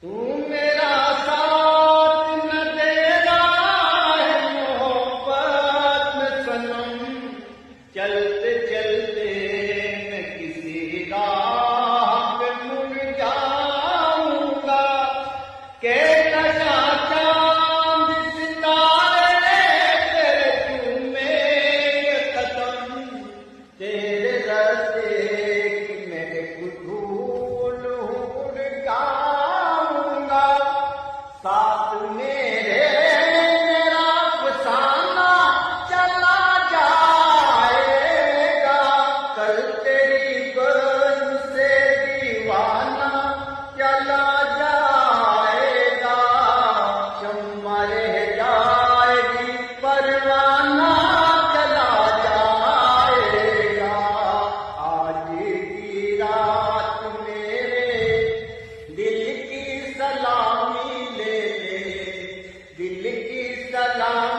तू मेरा साथ न देगा है मोहब्बत में सनम, चलते चलते मैं किसी राह पे मुड़ जाऊंगा। कहता चांद सितारे तेरे चूमे ये कदम, तेरे रास्ते की मैं एक धूल उड़ जाऊंगा। साथ मेरे मेरा फसाना चला जाएगा, कल तेरी गम से दीवाना चला जाएगा। शम्मा रह जाएगी परवाना चला जाएगा। आज की रात मेरे दिल की सलामी ले ले, दिल की सलामी